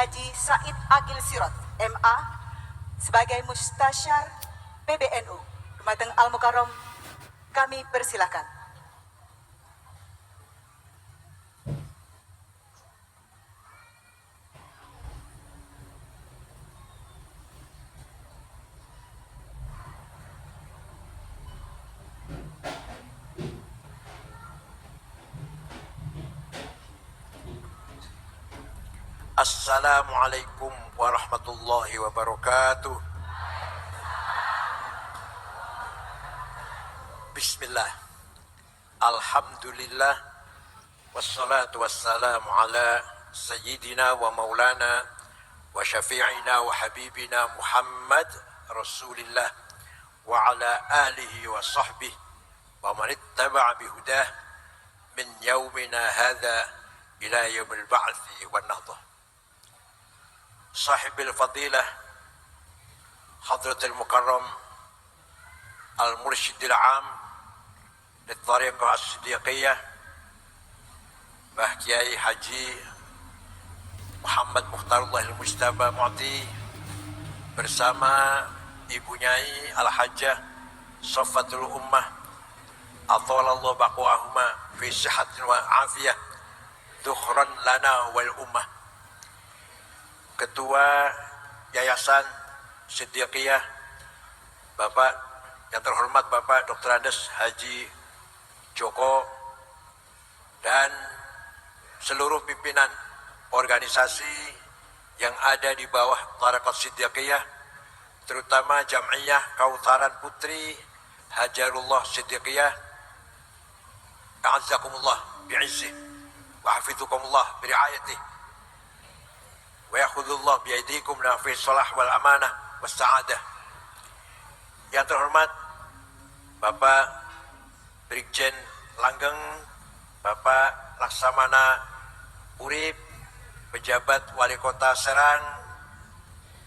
Haji Said Agil Sirot, MA, sebagai Mustasyar PBNU. Dumateng Al-Mukarram, kami persilakan. Assalamualaikum warahmatullahi wabarakatuh. Bismillah. Alhamdulillah. Wassalatu wassalamu ala sayyidina wa maulana wa syafi'ina wa habibina Muhammad Rasulillah wa ala alihi wa sahbihi wa man ittaba'a bihudah min yaumina hadha ila yaumil ba'thi wan nahdah. صاحب الفضيلة حضرة المكرم المرشد العام للطريقة الصديقية بحكياي حجي Muhammad Mukhtarullah Al-Mujtaba Mu'ti bersama Ibu Nyai Al-Hajjah Saffatul Ummah Athalallahu baqa'ahuma fi sihatin wa afiyah dukhran lana wal ummah. Ketua Yayasan Siddiqiyah Bapak yang terhormat Bapak Dr. Andes Haji Joko dan seluruh pimpinan organisasi yang ada di bawah Tariqat Siddiqiyah, terutama Jam'iyah Kautharan Putri Hajarullah Siddiqiyah, a'azzakumullah bi'izzih wa hafidhukumullah biri'ayatih wa yakhudullah biaidikum la fi salah wal amanah was sa'adah. Yang terhormat Bapak Brigjen Langgeng, Bapak Laksamana Urip, pejabat Wali Kota Serang,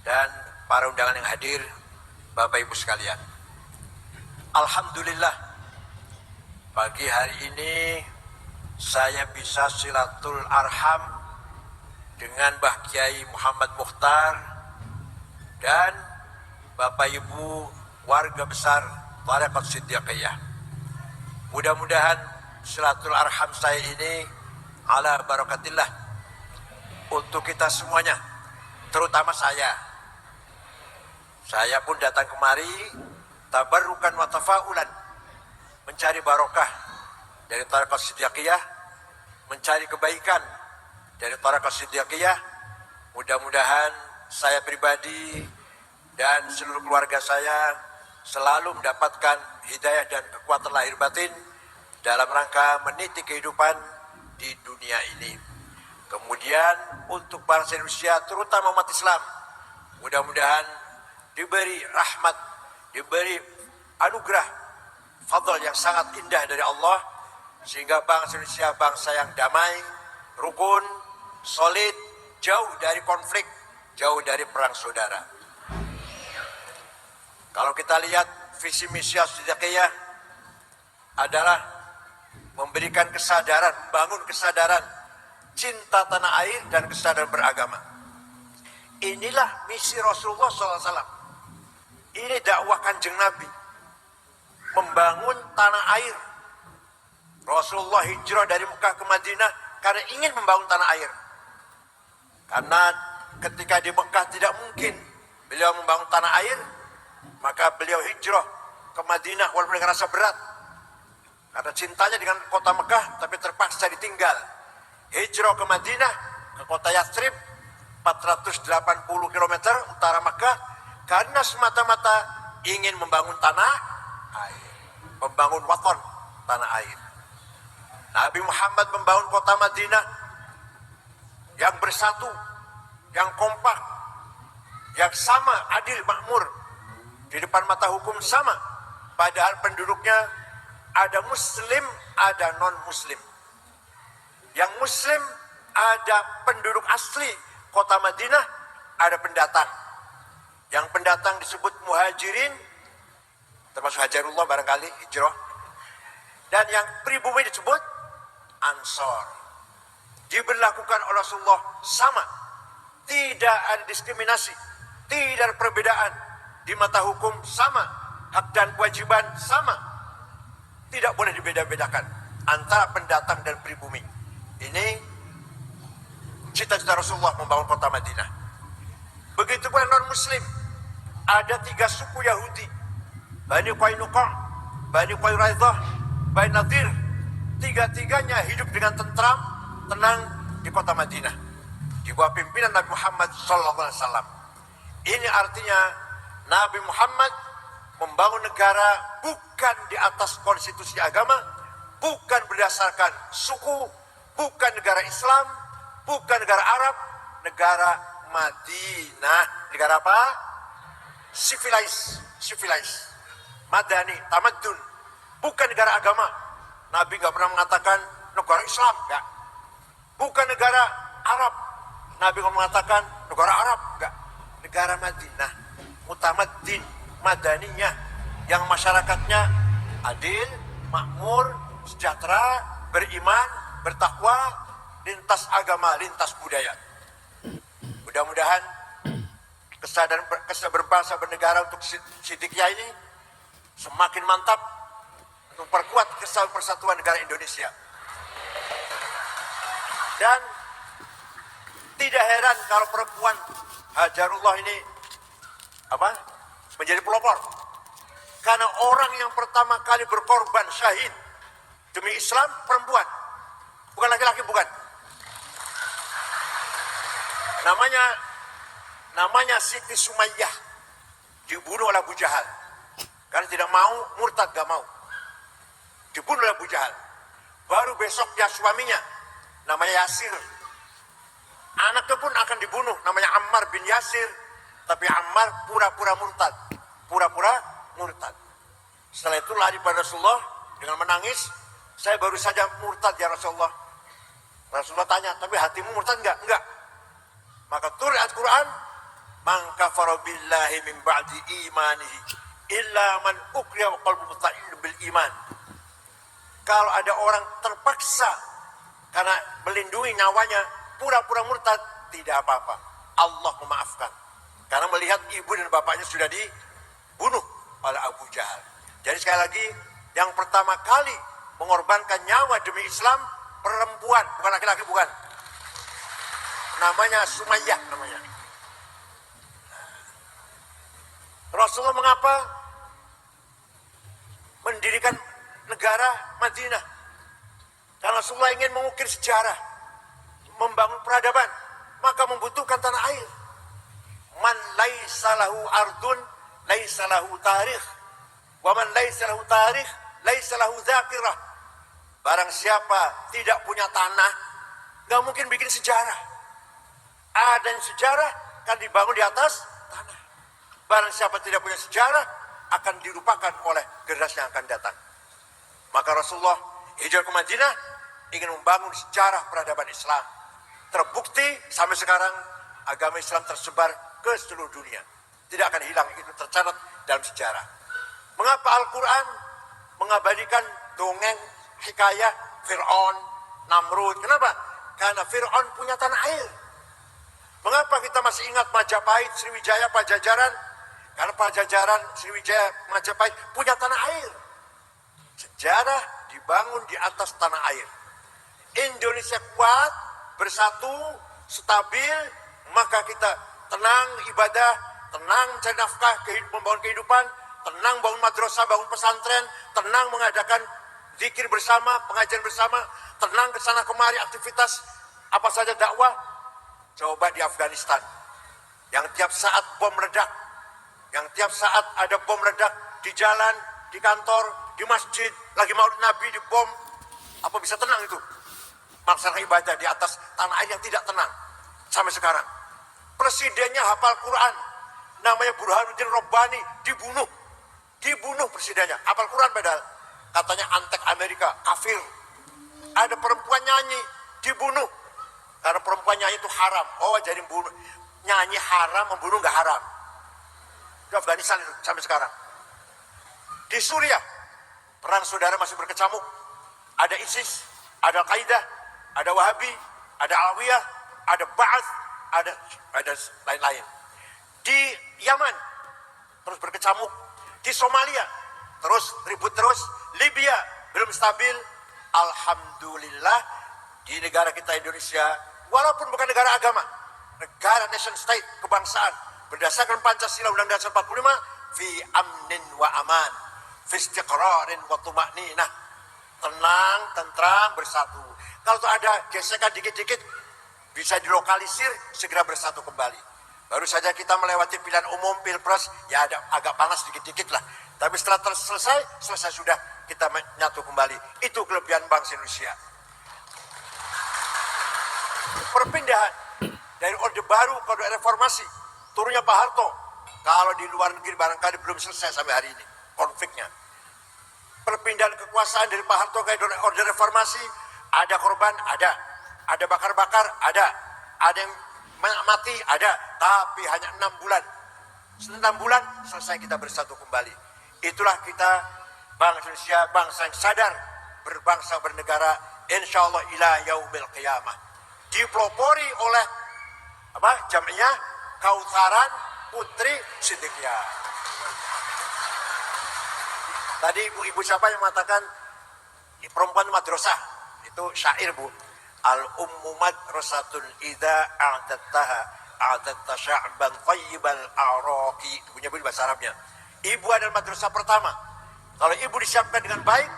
dan para undangan yang hadir, Bapak Ibu sekalian. Alhamdulillah, pagi hari ini saya bisa silatul arham dengan Mbah Kiai Muhammad Mukhtar dan Bapak Ibu warga besar Tariqat Siddiqiyah. Mudah-mudahan silatul arham saya ini ala barakatillah untuk kita semuanya, terutama saya. Saya pun datang kemari tabarrukan wa tafaulan, mencari barokah dari Tariqat Siddiqiyah, mencari kebaikan dari Tariqat Siddiqiyah. Mudah-mudahan saya pribadi dan seluruh keluarga saya selalu mendapatkan hidayah dan kekuatan lahir batin dalam rangka meniti kehidupan di dunia ini. Kemudian untuk bangsa Indonesia, terutama umat Islam, mudah-mudahan diberi rahmat, diberi anugerah, fadl yang sangat indah dari Allah, sehingga bangsa Indonesia bangsa yang damai, rukun, solid, jauh dari konflik, jauh dari perang saudara. Kalau kita lihat visi misi Siddiqiyah adalah memberikan kesadaran, membangun kesadaran cinta tanah air dan kesadaran beragama. Inilah misi Rasulullah SAW. Ini dakwah Kanjeng Nabi, membangun tanah air. Rasulullah hijrah dari Mekah ke Madinah karena ingin membangun tanah air. Karena ketika di Mekah tidak mungkin beliau membangun tanah air, maka beliau hijrah ke Madinah walaupun dengan rasa berat. Karena cintanya dengan kota Mekah, tapi terpaksa ditinggal. Hijrah ke Madinah, ke kota Yathrib, 480 km utara Mekah, karena semata-mata ingin membangun tanah air, membangun waton tanah air. Nabi Muhammad membangun kota Madinah yang bersatu, yang kompak, yang sama, adil, makmur, di depan mata hukum sama, padahal penduduknya ada muslim, ada non-muslim. Yang muslim ada penduduk asli kota Madinah, ada pendatang. Yang pendatang disebut muhajirin, termasuk Hajarullah barangkali, hijrah. Dan yang pribumi disebut ansor. Diberlakukan oleh Rasulullah sama. Tidak ada diskriminasi, tidak ada perbedaan. Di mata hukum sama, hak dan kewajiban sama. Tidak boleh dibeda-bedakan antara pendatang dan pribumi. Ini cita-cita Rasulullah membangun kota Madinah. Begitu pula non-muslim. Ada 3 suku Yahudi. Bani Qainuqa, Bani Quraidah, Bani Nadir. Tiga-tiganya hidup dengan tentram, tenang di kota Madinah. Di bawah pimpinan Nabi Muhammad SAW. Ini artinya Nabi Muhammad membangun negara bukan di atas konstitusi agama, bukan berdasarkan suku, bukan negara Islam, bukan negara Arab, negara Madinah. Negara apa? Civilized. Madani, tamadun. Bukan negara agama. Nabi nggak pernah mengatakan negara Islam, enggak. Bukan negara Arab. Nabi nggak mengatakan negara Arab, enggak. Negara Madinah, mutamaddin, madaniyah, yang masyarakatnya adil, makmur, sejahtera, beriman, bertakwa, lintas agama, lintas budaya. Mudah-mudahan kesadaran berbangsa bernegara untuk Siddiqiyah ini semakin mantap untuk memperkuat kesatuan persatuan negara Indonesia. Dan tidak heran kalau perempuan Hajarullah ini menjadi pelopor. Karena orang yang pertama kali berkorban syahid demi Islam perempuan, bukan laki-laki, bukan. Namanya Siti Sumayyah, dibunuh oleh Abu Jahal karena tidak mau, murtad, gak mau, dibunuh oleh Abu Jahal. Baru besoknya suaminya namanya Yasir, anaknya pun akan dibunuh, namanya Ammar bin Yasir, tapi Ammar pura-pura murtad. Setelah itu lari pada Rasulullah dengan menangis, saya baru saja murtad ya Rasulullah. Rasulullah tanya, tapi hatimu murtad enggak? Enggak. Maka turun ayat Quran, man kafara billahi min ba'di imanihi illa man ukriha wa qalbuhu mutma'innun bil iman. Kalau ada orang terpaksa karena melindungi nyawanya pura-pura murtad, tidak apa-apa, Allah memaafkan. Karena melihat ibu dan bapaknya sudah dibunuh oleh Abu Jahal. Jadi sekali lagi, yang pertama kali mengorbankan nyawa demi Islam perempuan, bukan laki-laki, bukan. Namanya Sumayyah namanya. Rasulullah mengapa mendirikan negara Madinah? Karena Rasulullah ingin mengukir sejarah, membangun peradaban, maka membutuhkan tanah air. Man laisa lahu ardun laisa lahu tarikh, wa man laisa lahu tarikh laisa lahu dzakirah. Barang siapa tidak punya tanah, nggak mungkin bikin sejarah. Ada sejarah kan dibangun di atas tanah. Barang siapa tidak punya sejarah akan dilupakan oleh generasi yang akan datang. Maka Rasulullah hijrah ke Madinah ingin membangun sejarah peradaban Islam. Terbukti sampai sekarang agama Islam tersebar ke seluruh dunia. Tidak akan hilang, itu tercatat dalam sejarah. Mengapa Al-Quran mengabadikan dongeng, hikayah Fir'aun, Namrud? Kenapa? Karena Fir'aun punya tanah air. Mengapa kita masih ingat Majapahit, Sriwijaya, Pajajaran? Karena Pajajaran, Sriwijaya, Majapahit punya tanah air. Sejarah dibangun di atas tanah air. Indonesia kuat, bersatu, stabil, maka kita tenang ibadah, tenang cari nafkah, membangun kehidupan, tenang bangun madrasah, bangun pesantren, tenang mengadakan zikir bersama, pengajian bersama, tenang ke sana kemari aktivitas apa saja dakwah. Coba di Afghanistan, yang tiap saat bom meledak, yang tiap saat ada bom meledak di jalan, di kantor, di masjid, lagi maulid Nabi di bom, apa bisa tenang itu? Melaksanakan ibadah di atas tanah air yang tidak tenang sampai sekarang. Presidennya hafal Quran, namanya Burhanuddin Rabbani, dibunuh presidennya, hafal Quran padahal katanya antek Amerika, kafir. Ada perempuan nyanyi, dibunuh. Karena perempuan nyanyi itu haram. Oh, jadi nyanyi haram, membunuh nggak haram. Di Afghanistan itu sampai sekarang. Di Suriah, perang saudara masih berkecamuk. Ada ISIS, ada Al-Qaeda, ada Wahabi, ada Alawiyah, ada Ba'ath, ada lain-lain. Di Yaman terus berkecamuk, di Somalia terus ribut terus, Libya belum stabil. Alhamdulillah di negara kita Indonesia, walaupun bukan negara agama, negara nation state, kebangsaan, berdasarkan Pancasila Undang-Undang 45, fi amnin wa aman, fi istiqrarin wa tuma'ninah, tenang, tentram, bersatu. Kalau tuh ada gesekan dikit-dikit, bisa dilokalisir, segera bersatu kembali. Baru saja kita melewati pilihan umum, pilpres, ya ada agak panas dikit-dikit lah. Tapi setelah selesai sudah, kita menyatu kembali. Itu kelebihan bangsa Indonesia. Perpindahan dari Orde Baru ke Orde Reformasi, turunnya Pak Harto. Kalau di luar negeri barangkali belum selesai sampai hari ini konfliknya. Perpindahan kekuasaan dari Pak Harto ke Orde Reformasi, ada korban, ada bakar-bakar, ada yang mati, ada, tapi hanya 6 bulan. Setelah 6 bulan selesai kita bersatu kembali. Itulah kita bangsa Indonesia, bangsa yang sadar, berbangsa bernegara, insya Allah ila yaumil qiyamah. Dipelopori oleh jamnya Kautsaran Putri Siddiqiyah. Tadi ibu siapa yang mengatakan perempuan madrasah? Itu syair, Bu. Al-ummu madrasatun idza a'tattaha a'tatta sya'ban thayyibal a'raqi. Punya bahasa Arabnya. Ibu adalah madrasah pertama. Kalau ibu disiapkan dengan baik,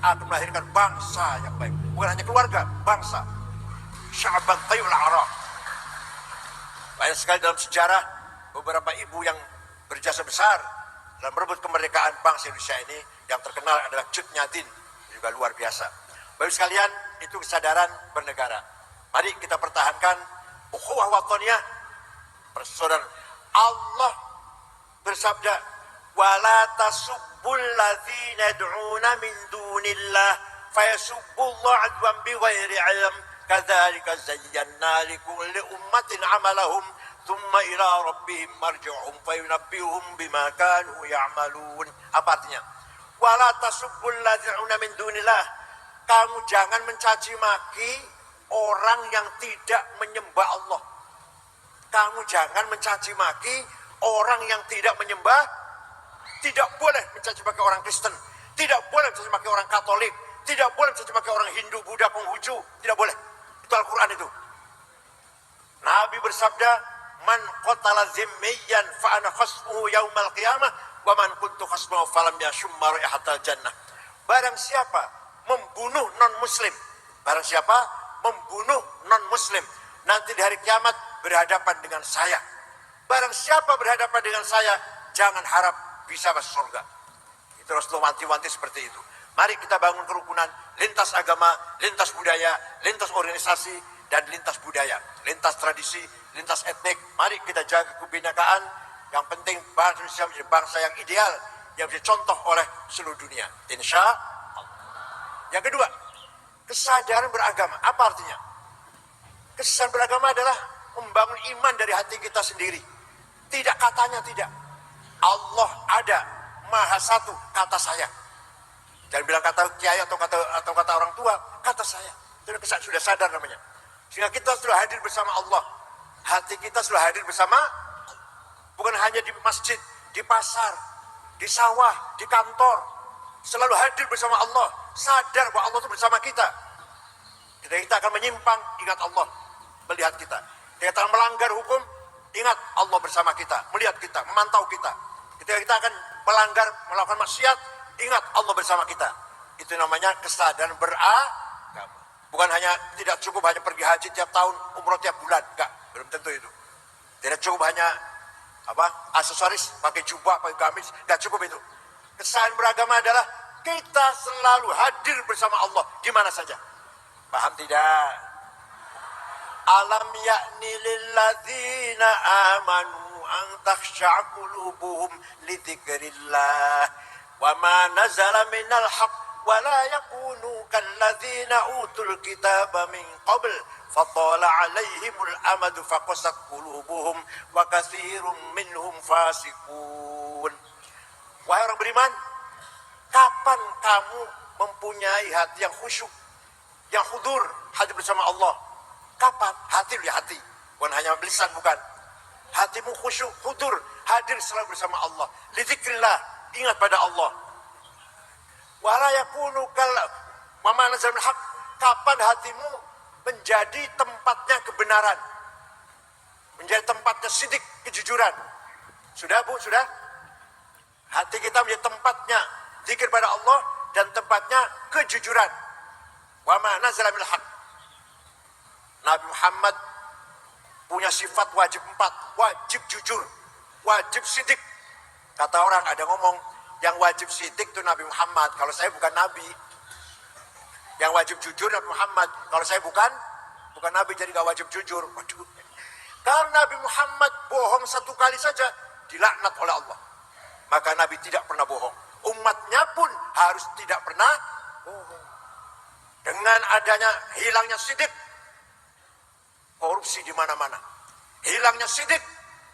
akan melahirkan bangsa yang baik. Bukan hanya keluarga, bangsa. Sya'ban thayyibal a'raq. Banyak sekali dalam sejarah beberapa ibu yang berjasa besar dalam merebut kemerdekaan bangsa Indonesia ini. Yang terkenal adalah Cut Nyatin, juga luar biasa. Bapak sekalian, itu kesadaran bernegara. Mari kita pertahankan ukhuwah wataniyah, persaudaraan. Allah bersabda, "Wala tasubbul ladzina yad'una min dunillah fayasubbullaha 'adwan bighairi 'ilm kadzalika zayyana likulli ummatin 'amalahum thumma ila rabbihim marji'uhum fayunabbi'uhum bima kanu ya'malun." Apa artinya? Wala tasubbul ladzina min dunillah. Kamu jangan mencaci maki orang yang tidak menyembah Allah. Kamu jangan mencaci maki orang yang tidak menyembah. Tidak boleh mencaci maki orang Kristen. Tidak boleh mencaci maki orang Katolik. Tidak boleh mencaci maki orang Hindu, Buddha, Konghucu. Tidak boleh. Itu Al-Quran itu. Nabi bersabda, "Man qatala zimmiyan fa ana khasmuhu yaumal qiyamah wa man kuntu khasmuhu falam yashumma raihatal jannah." Barang siapa membunuh non-muslim, barang siapa membunuh non-muslim, nanti di hari kiamat berhadapan dengan saya. Barang siapa berhadapan dengan saya, jangan harap bisa masuk surga. Itu Rasulullah wanti-wanti seperti itu. Mari kita bangun kerukunan, lintas agama, lintas budaya, lintas organisasi, dan lintas budaya, lintas tradisi, lintas etnik. Mari kita jaga kebinekaan. Yang penting bangsa Indonesia menjadi bangsa yang ideal, yang bisa contoh oleh seluruh dunia. Insya Allah. Yang kedua, kesadaran beragama. Apa artinya? Kesadaran beragama adalah membangun iman dari hati kita sendiri. Tidak katanya tidak. Allah ada, Maha Satu, kata saya. Jangan bilang kata kiai atau kata orang tua, kata saya. Itu sudah sadar namanya. Sehingga kita sudah hadir bersama Allah. Hati kita sudah hadir bersama Allah. Bukan hanya di masjid, di pasar, di sawah, di kantor. Selalu hadir bersama Allah. Sadar bahwa Allah itu bersama kita. Ketika kita akan menyimpang, ingat Allah melihat kita. Ketika kita akan melanggar hukum, ingat Allah bersama kita, melihat kita, memantau kita. Ketika kita akan melanggar, melakukan maksiat, ingat Allah bersama kita. Itu namanya kesadaran beragama. Bukan hanya, tidak cukup hanya pergi haji tiap tahun, umroh tiap bulan. Enggak, belum tentu itu. Tidak cukup hanya aksesoris, pakai jubah, pakai gamis, enggak cukup itu. Kesadaran beragama adalah kita selalu hadir bersama Allah di mana saja. Paham tidak? Alam ya'ni lilladzina amanu an takhsha'a qulubuhum li dzikrillah wa ma nazala minal haqq wa la yakunu kalladzina utul kitaba min qabl fatala 'alaihimul amadu faqasat qulubuhum wa katsirun minhum fasiqun. Wahai orang beriman, kapan kamu mempunyai hati yang khusyuk, yang khudur, hadir bersama Allah? Kapan? Hati ya hati. bukan hanya lisan, bukan. Hatimu khusyuk, hudur, hadir selalu bersama Allah. Lidzikrillah, ingat pada Allah. Wala yakunu kal mama nazal haq, kapan hatimu menjadi tempatnya kebenaran, menjadi tempatnya sidik, kejujuran. Sudah Bu, sudah? Hati kita menjadi tempatnya zikir pada Allah dan tempatnya kejujuran. Wa ma nazala minal haq. Nabi Muhammad punya sifat wajib 4, wajib jujur, wajib sidik. Kata orang, ada ngomong, yang wajib sidik itu Nabi Muhammad, kalau saya bukan Nabi. Yang wajib jujur Nabi Muhammad, kalau saya bukan Nabi, jadi gak wajib jujur. Waduh. Kalau Nabi Muhammad bohong 1 kali saja, dilaknat oleh Allah. Maka Nabi tidak pernah bohong. Umatnya pun harus tidak pernah bohong. Dengan adanya hilangnya sidik, korupsi di mana-mana. Hilangnya sidik,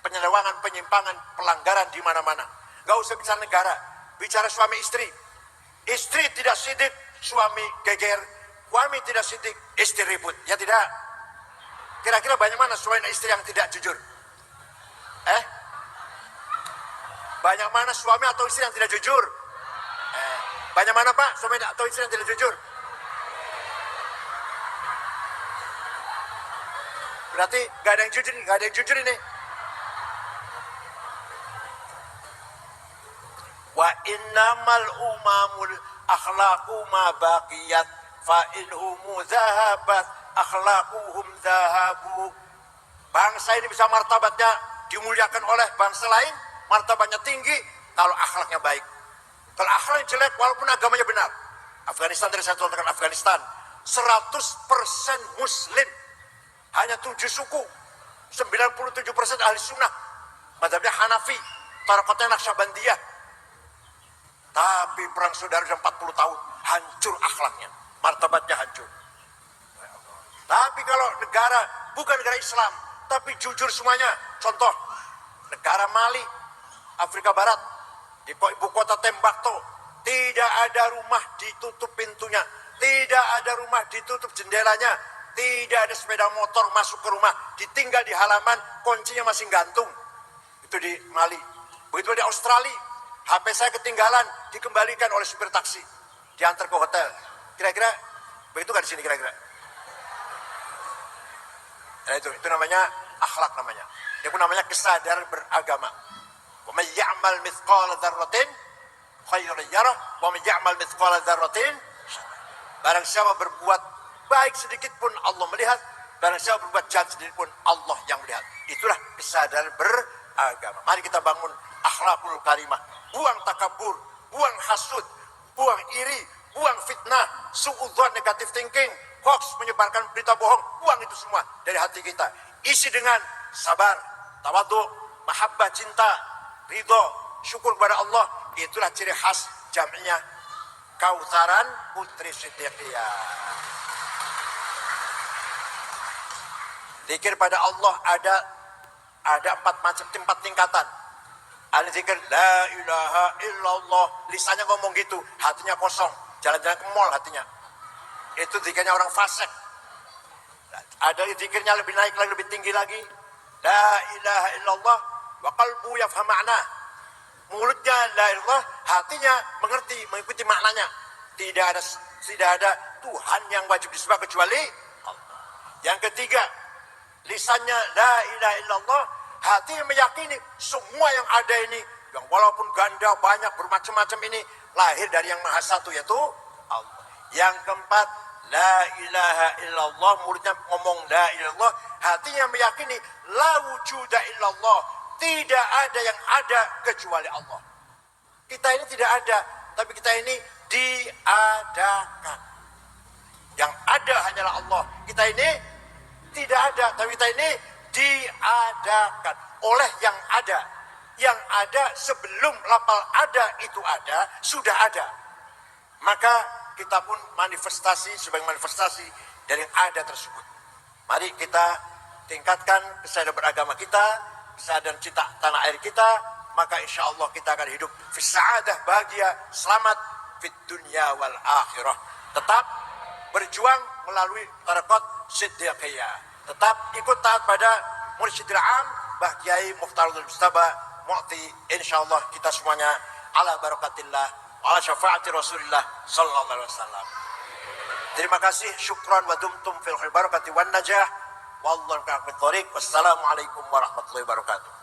penyelewangan, penyimpangan, pelanggaran di mana-mana. Gak usah bicara negara, bicara suami istri. Istri tidak sidik, suami geger. Suami tidak sidik, istri ribut. Ya tidak? Kira-kira banyak mana suami dan istri yang tidak jujur? Banyak mana suami atau istri yang tidak jujur? Banyak mana Pak suami atau istri yang tidak jujur? Berarti gak ada yang jujur nih, gak ada yang jujur ini. Wa innamal umamul akhlaqu ma baqiyat fa inhumu zahabat akhlaquhum zahabu. Bangsa ini bisa martabatnya dimuliakan oleh bangsa lain, martabatnya tinggi kalau akhlaknya baik. Kalau akhlaknya jelek walaupun agamanya benar. Afghanistan, dari saya contohkan Afghanistan, 100% muslim. Hanya 7 suku, 97% ahli sunnah, mazhabnya Hanafi, tarekatnya Naqsyabandiyah. Tapi perang saudara sudah 40 tahun, hancur akhlaknya, martabatnya hancur. Tapi kalau negara, bukan negara Islam, tapi jujur semuanya. Contoh, negara Mali, Afrika Barat, di ibu kota Tembakto, tidak ada rumah ditutup pintunya, tidak ada rumah ditutup jendelanya, tidak ada sepeda motor masuk ke rumah, ditinggal di halaman, kuncinya masih gantung. Itu di Mali. Begitu di Australia, HP saya ketinggalan, dikembalikan oleh supir taksi, diantar ke hotel. Kira-kira begitu kan di sini kira-kira? Nah, itu namanya akhlak namanya. Itu namanya kesadaran beragama. Wa may ya'mal mithqala dzarratin khairan yarah wa may ya'mal mithqala dzarratin. Barang siapa berbuat baik sedikit pun Allah melihat, barang siapa berbuat jahat sedikit pun Allah yang melihat. Itulah kesadaran beragama. Mari kita bangun akhlakul karimah. Buang takabur, buang hasud, buang iri, buang fitnah, suudzon, negatif thinking, hoax, menyebarkan berita bohong. Buang itu semua dari hati kita. Isi dengan sabar, tawadhu, mahabbah, cinta, ridho, syukur kepada Allah. Itulah ciri khas jam'nya Kautsaran Putri Siddiqiyah. Zikir pada Allah ada 4 tingkatan. Ada zikir la ilaha illallah, lisannya ngomong gitu, hatinya kosong, jalan-jalan ke mall hatinya. Itu zikirnya orang fasik. Ada zikirnya lebih naik lagi, lebih tinggi lagi. La ilaha illallah wa qalbu yafham ma'na. Mulutnya la ilallah, hatinya mengerti, mengikuti maknanya. Tidak ada Tuhan yang wajib disembah kecuali Allah. Yang ketiga, lisannya la ilaha illallah, hati yang meyakini semua yang ada ini, yang walaupun ganda banyak bermacam-macam ini, lahir dari yang maha satu, yaitu Allah. Yang keempat, la ilaha illallah, mulutnya ngomong la ilaha illallah, hatinya meyakini la wujuda illallah, tidak ada yang ada kecuali Allah. Kita ini tidak ada, tapi kita ini diadakan. Yang ada hanyalah Allah. Kita ini tidak ada, tapi kita ini diadakan oleh yang ada. Yang ada sebelum lapal ada itu ada, sudah ada. Maka kita pun manifestasi sebagai manifestasi dari yang ada tersebut. Mari kita tingkatkan kesadaran beragama kita, kesadaran cinta tanah air kita, maka insya Allah kita akan hidup fi sa'adah, bahagia, selamat fit dunya wal akhirah. Tetap berjuang melalui tarekat Siddiqiyah. Tetap ikut taat pada Mursyidil Am, Bah Kiai Mukhtarul Mustaba, Mu'ti, insyaallah kita semuanya ala barakatillah, ala syafaati Rasulullah sallallahu alaihi wasallam. Terima kasih, syukran wa dumtum fil barakati wan najah. Wallahu a'lam bishawab. Wassalamualaikum warahmatullahi wabarakatuh.